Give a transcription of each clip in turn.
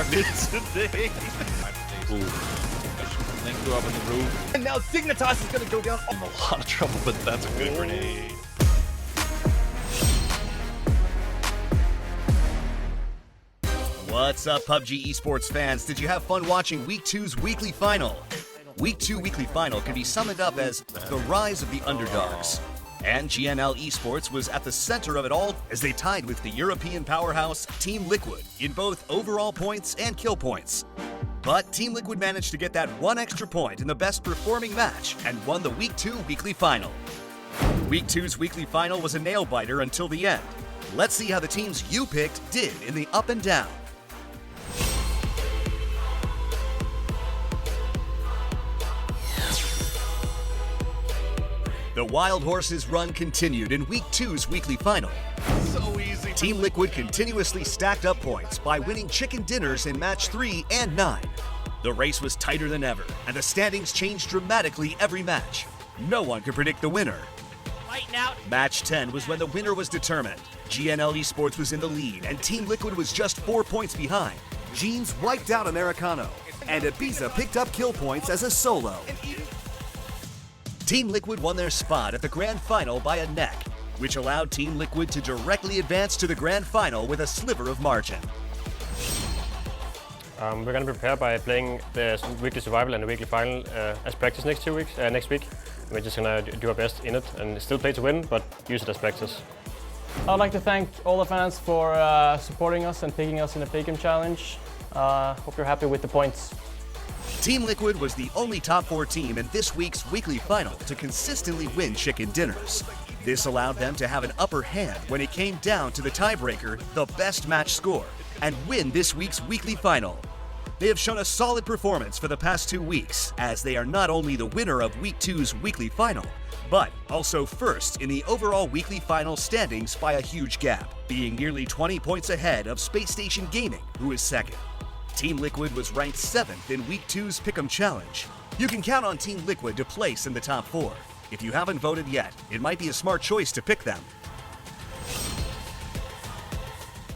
started today. Ooh. Then go up on the roof. And now Dignitas is gonna go down. I'm in a lot of trouble, but that's a good grenade. What's up, PUBG Esports fans? Did you have fun watching Week 2's weekly final? Week 2 weekly final can be summed up as the rise of the underdogs. And GNL Esports was at the center of it all as they tied with the European powerhouse Team Liquid in both overall points and kill points. But Team Liquid managed to get that one extra point in the best performing match and won the Week 2 weekly final. Week 2's weekly final was a nail-biter until the end. Let's see how the teams you picked did in the up and down. The Wild Horses run continued in Week 2's weekly final. So easy. Team Liquid continuously stacked up points by winning chicken dinners in Match 3 and 9. The race was tighter than ever, and the standings changed dramatically every match. No one could predict the winner. Lighten out. Match 10 was when the winner was determined. GNL Esports was in the lead, and Team Liquid was just 4 points behind. Jeans wiped out Americano, and Ibiza picked up kill points as a solo. Team Liquid won their spot at the Grand Final by a neck, which allowed Team Liquid to directly advance to the Grand Final with a sliver of margin. We're going to prepare by playing the weekly survival and the weekly final as practice next week. We're just going to do our best in it and still play to win, but use it as practice. I'd like to thank all the fans for supporting us and picking us in the PGC Challenge. Hope you're happy with the points. Team Liquid was the only top 4 team in this week's weekly final to consistently win chicken dinners. This allowed them to have an upper hand when it came down to the tiebreaker, the best match score, and win this week's weekly final. They have shown a solid performance for the past 2 weeks, as they are not only the winner of Week 2's weekly final, but also first in the overall weekly final standings by a huge gap, being nearly 20 points ahead of Space Station Gaming, who is second. Team Liquid was ranked 7th in Week 2's Pick'em Challenge. You can count on Team Liquid to place in the top 4. If you haven't voted yet, it might be a smart choice to pick them.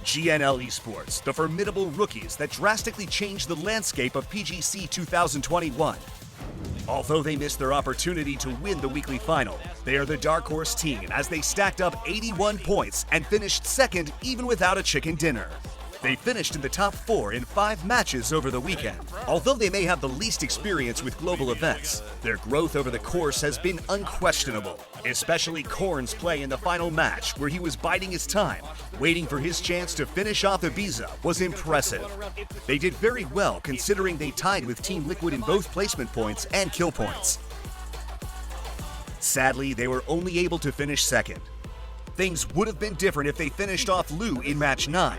GNL Esports, the formidable rookies that drastically changed the landscape of PGC 2021. Although they missed their opportunity to win the weekly final, they are the dark horse team as they stacked up 81 points and finished second even without a chicken dinner. They finished in the top 4 in 5 matches over the weekend. Although they may have the least experience with global events, their growth over the course has been unquestionable, especially Korn's play in the final match where he was biding his time, waiting for his chance to finish off Ibiza was impressive. They did very well considering they tied with Team Liquid in both placement points and kill points. Sadly, they were only able to finish second. Things would have been different if they finished off Lou in match 9.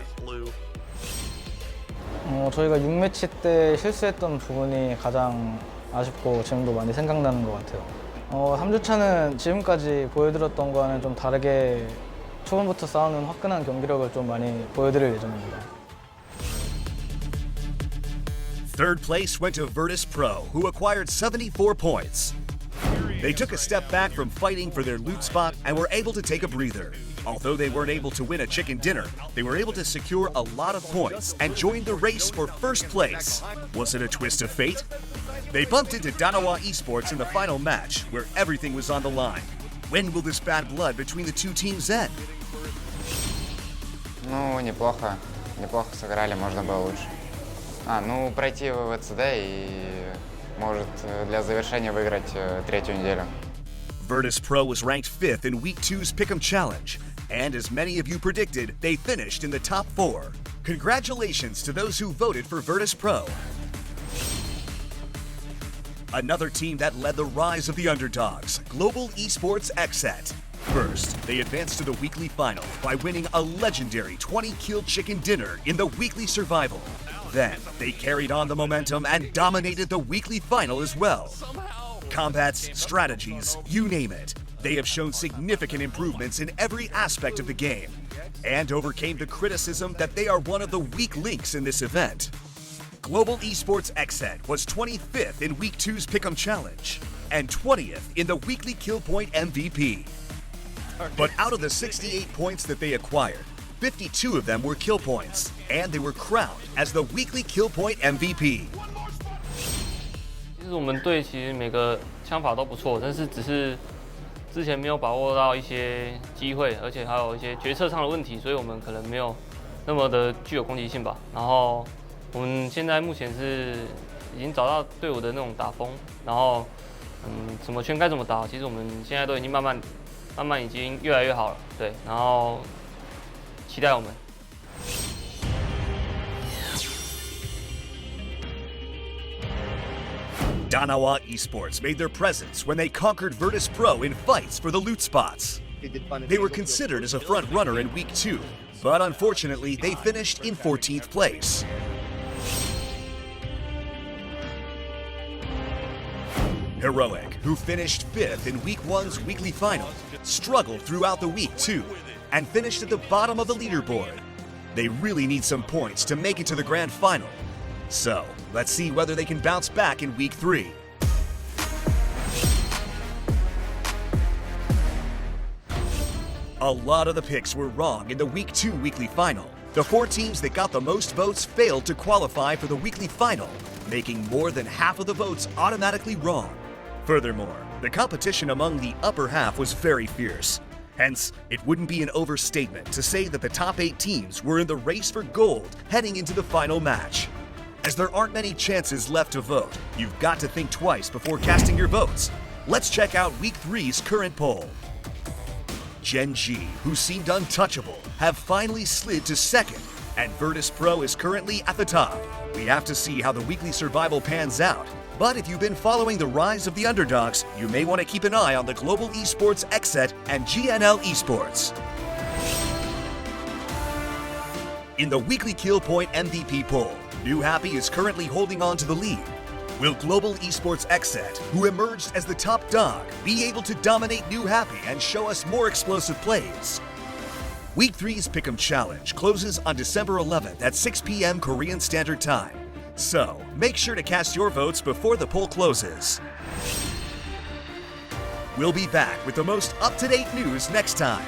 저희가 6매치 때 실수했던 부분이 가장 아쉽고 지금도 많이 생각나는 것 같아요. 3주차는 지금까지 보여드렸던 거와는 좀 다르게 초반부터 싸우는 화끈한 경기력을 좀 많이 보여드릴 예정입니다. Third place went to Virtus Pro, who acquired 74 points. They took a step back from fighting for their loot spot and were able to take a breather. Although they weren't able to win a chicken dinner, they were able to secure a lot of points and join the race for first place. Was it a twist of fate? They bumped into GNL Esports in the final match, where everything was on the line. When will this bad blood between the two teams end? Ну, неплохо. Неплохо сыграли, можно было лучше. Пройти в ВЦД и, может, для завершения выиграть 3-ю неделю. Virtus Pro was ranked 5th in Week 2's Pick'em Challenge, and as many of you predicted, they finished in the top 4. Congratulations to those who voted for Virtus Pro. Another team that led the rise of the underdogs, Global Esports XSET. First, they advanced to the weekly final by winning a legendary 20-kill chicken dinner in the weekly survival. Then, they carried on the momentum and dominated the weekly final as well. Combats, strategies, you name it. They have shown significant improvements in every aspect of the game and overcame the criticism that they are one of the weak links in this event. Global Esports XSET was 25th in Week 2's Pick'em Challenge and 20th in the weekly kill point MVP. But out of the 68 points that they acquired, 52 of them were kill points, and they were crowned as the weekly kill point MVP. 其实我们队其实每个枪法都不错，但是只是之前没有把握到一些机会，而且还有一些决策上的问题，所以我们可能没有那么的具有攻击性吧。然后我们现在目前是已经找到队伍的那种打风，然后什么圈该怎么打，其实我们现在都已经慢慢已经越来越好了，对，然后期待我们。 GNL Esports made their presence when they conquered Virtus Pro in fights for the loot spots. They were considered as a front runner in Week 2, but unfortunately they finished in 14th place. Heroic, who finished 5th in Week 1's weekly final, struggled throughout the week too, and finished at the bottom of the leaderboard. They really need some points to make it to the grand final. So, let's see whether they can bounce back in Week 3. A lot of the picks were wrong in the Week 2 weekly final. The 4 teams that got the most votes failed to qualify for the weekly final, making more than half of the votes automatically wrong. Furthermore, the competition among the upper half was very fierce. Hence, it wouldn't be an overstatement to say that the top 8 teams were in the race for gold heading into the final match. As there aren't many chances left to vote, you've got to think twice before casting your votes. Let's check out Week 3's current poll. Gen G, who seemed untouchable, have finally slid to 2nd, and Virtus Pro is currently at the top. We have to see how the weekly survival pans out. But if you've been following the rise of the underdogs, you may want to keep an eye on the Global Esports XSET and GNL Esports. In the weekly kill point MVP poll, New Happy is currently holding on to the lead. Will Global Esports XSET, who emerged as the top dog, be able to dominate New Happy and show us more explosive plays? Week 3's Pick'em Challenge closes on December 11th at 6 p.m. Korean Standard Time. So, make sure to cast your votes before the poll closes. We'll be back with the most up-to-date news next time.